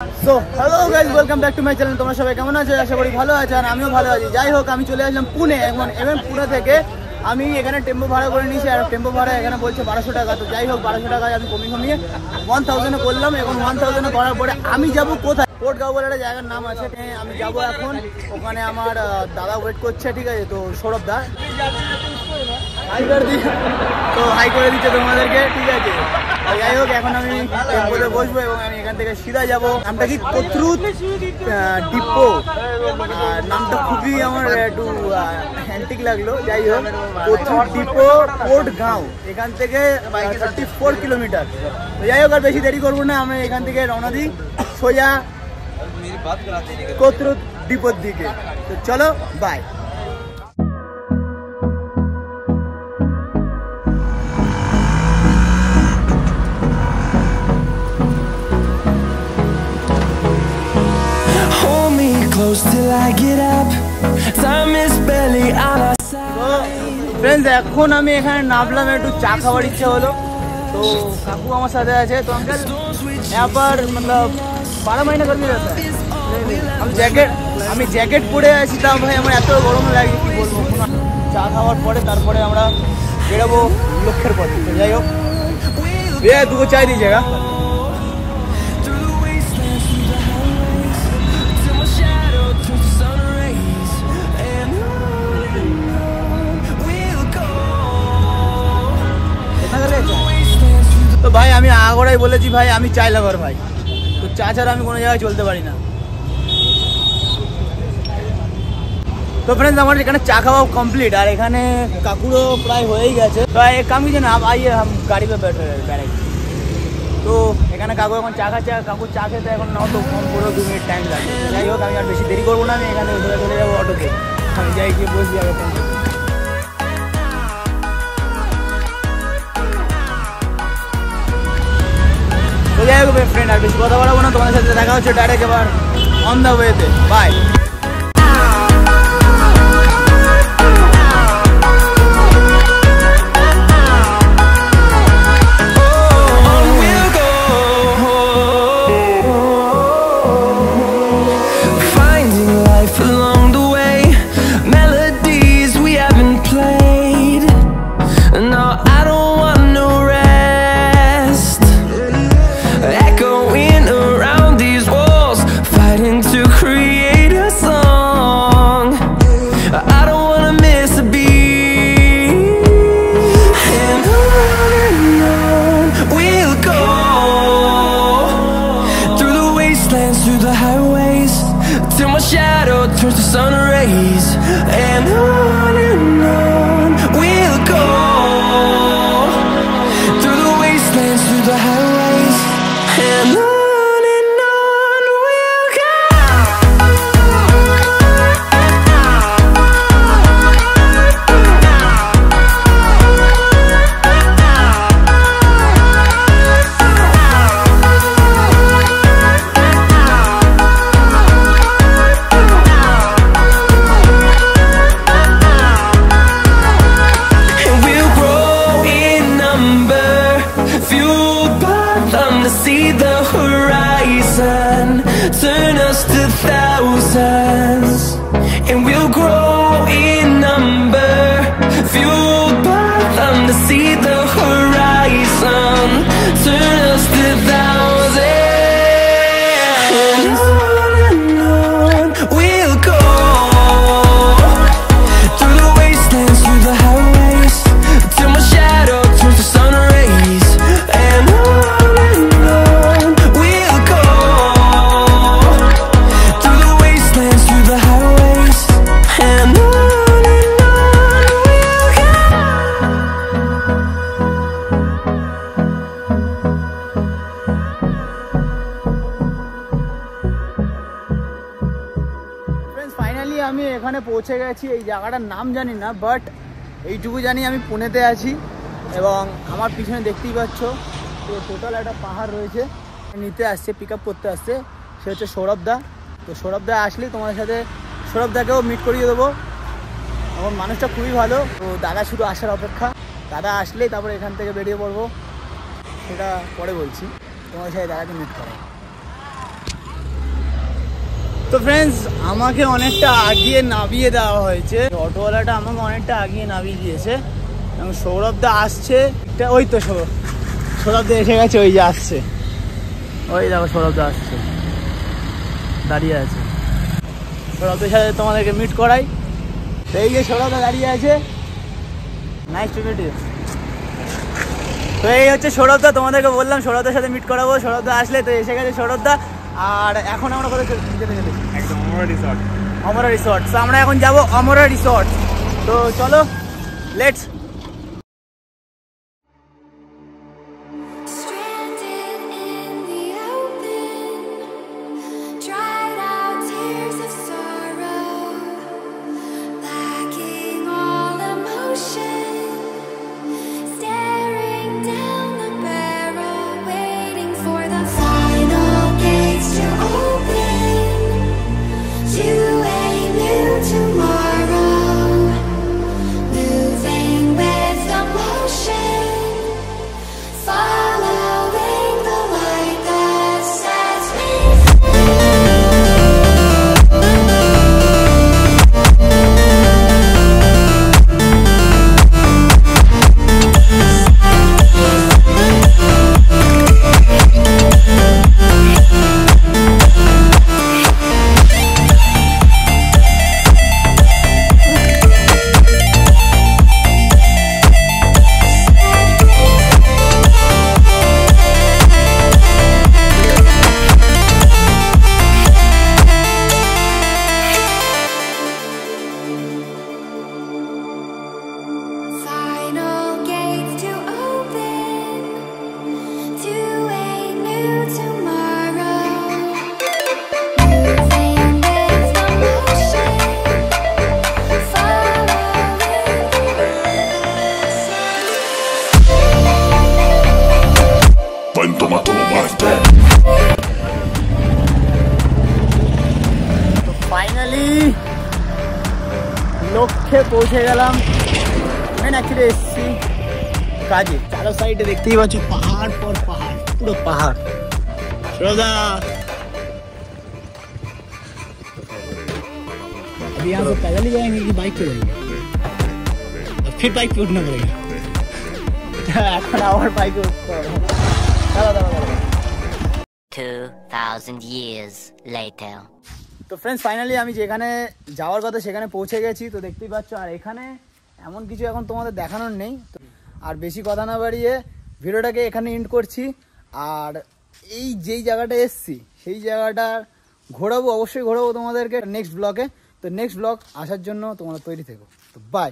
So hello guys, welcome back to my channel. তোমরা সবাই কেমন আছো? আশা করি ভালো আছো, আর আমিও ভালো আছি। যাই হোক, আমি চলে আসলাম পুনে। এবং পুনে থেকে আমি এখানে টেম্পো ভাড়া করে নিয়েছি, আর টেম্পো ভাড়া এখানে বলছে 1200 টাকা। তো যাই হোক, 1200 টাকায় আমি কমিয়ে 1000 করলাম। এবং 1000 করার পরে আমি যাব কোথায়? কোটগাঁও বলে একটা জায়গার নাম আছে, আমি যাব এখন। ওখানে আমার দাদা ওয়েট করছে, ঠিক আছে? তো সৌরভ দা হাই করে দিচ্ছে, তো হাই করে দিচ্ছে তোমাদেরকে, ঠিক আছে? যাই হোক, এখন আমি টেম্পোতে বসবো এবং আমি এখান থেকে সিধা যাবো। নামটা কি? কোথরুদ ডিপো। নামটা খুবই আমার একটু অ্যান্টিক লাগলো। যাই হোক, কোথরুদ ডিপো, কোটগাঁও, এখান থেকে 34 কিলোমিটার। তো যাই হোক, আর বেশি দেরি করবো না, আমি এখান থেকে রওনা দিই সোজা কোথরুদ ডিপোর দিকে। তো চলো, by. Close till I get up. Time is barely on our side. Friends, এখন আমি এখানে नामलाम, একটু চা খাওয়ার ইচ্ছা হলো। তো কাকু আমার সাথে আছে। তো अंकल, यहाँ पर मतलब 12 महीना गर्मी रहता है। আমি জ্যাকেট পরে আছি, তা ভাই আমার এত গরম লাগে, কি বলবো। চা খাওয়ার পরে তারপরে আমরা বেরোবো লক্ষ্যের পথে। তো যাই হোক, দুটো চাই দিয়েছেগা। তো ভাই, আমি আগোড়াই বলেছি ভাই, আমি চাই লাভার ভাই। তো চা ছাড়া আমি কোনো জায়গায় চলতে পারি না। तो फ्रेंड्स, हमारे एखाने चा खावा कम्प्लीट, और एखाने काकुरो प्राय हो ही गए। तो एक काम कीजिए ना, आप आइए, हम गाड़ी पे बैठे तो एखाने काकू এখন চা খাচ্ছে। কাকু চা খেতে এখন নাও তো ফোন করে 2 মিনিট টাইম লাগবে। যাই হোক, আমি আর বেশি দেরি করবো না, আমি এখানে চলে যাবো অটোতে। আমি যাই গিয়ে বসবি আগে। তো যাই হোক ফ্রেন্ড, আর বেশি কথা বলবো না, তোমাদের সাথে দেখা হচ্ছে ডাইরেক্ট এবার অন দ্য ওয়েতে। By. Turns to sun rays, and on we'll go, through the wastelands, through the highways, and on we'll go. See the horizon, turn us to thousands, and we'll grow in number, fueled by them to see the horizon, turn us to thousands, and on we'll go, through the wastelands, through the highways, till my shadow turns to sun rays, and on আমি এখানে পৌঁছে গেছি। এই জায়গাটার নাম জানি না, but এইটুকু জানি আমি পুনেতে আছি। এবং আমার পিছনে দেখতেই পাচ্ছ, তো টোটাল একটা পাহাড় রয়েছে। নিতে আসছে, পিক আপ করতে আসছে, সে হচ্ছে সৌরভ দা। তো সৌরভ দা আসলেই তোমাদের সাথে সৌরভ দাকেও মিট করিয়ে দেবো। এখন মানুষটা খুবই ভালো। তো দাদা শুধু আসার অপেক্ষা, দাদা আসলেই তারপরে এখান থেকে বেরিয়ে পড়বো, সেটা পরে বলছি। তোমার সাথে দাদাকে মিট করো। তো ফ্রেন্ডস, আমাকে অনেকটা আগিয়ে নামিয়ে দেওয়া হয়েছে, অটোওয়ালাটা আমাকে অনেকটা আগিয়ে নামিয়ে দিয়েছে এবং সৌরভদা আসছে। ওই তো সৌরভদা এসে গেছে, ওই যে আসছে, ওই দেখো সৌরভদা আসছে, দাঁড়িয়ে আছে। সৌরভদের সাথে তোমাদেরকে মিট করাই। তো এই যে সৌরভদা দাঁড়িয়ে আছে, নাইস টু মিট ইউ। তো এই হচ্ছে সৌরভদা, তোমাদেরকে বললাম সৌরভদার সাথে মিট করাবো, সৌরভদা আসলে। তো এসে গেছে সৌরভদা। আর এখন আমরা কোথায় যেতে গেলে একদম অমরা রিসর্ট। অমরা রিসর্ট। তো আমরা এখন যাবো অমরা রিসর্ট। তো চলো, লেটস। ফাইনালি লক্ষ্যে পৌঁছে গেলাম। আমি অ্যাকচুয়ালি এসেছি কাজে। চারো সাইডে দেখতেই পাচ্ছ পাহাড় পর পাহাড়, পুরো পাহাড়। श्रोदा अभी यहाँ से पैदल ही जाएंगे कि बाइक पे जाएंगे? फिर बाइक पे उठना पड़ेगा। এখন আবার বাইকে উঠতে হবে। দাঁড়া 2000 years later. তো ফ্রেন্ডস, ফাইনালি আমি যেখানে যাওয়ার কথা সেখানে পৌঁছে গেছি। তো দেখতেই পাচ্ছ, আর এখানে এমন কিছু এখন তোমাদের দেখানোর নেই। আর বেশি কথা না বাড়িয়ে ভিডিওটাকে এখানে এন্ড করছি। আর এই যেই জায়গাটা এসছি সেই জায়গাটা ঘোরাবো, অবশ্যই ঘোরাবো তোমাদেরকে নেক্সট ব্লগে। তো নেক্সট ব্লগ আসার জন্য তোমরা তৈরি থেকো। তো বাই।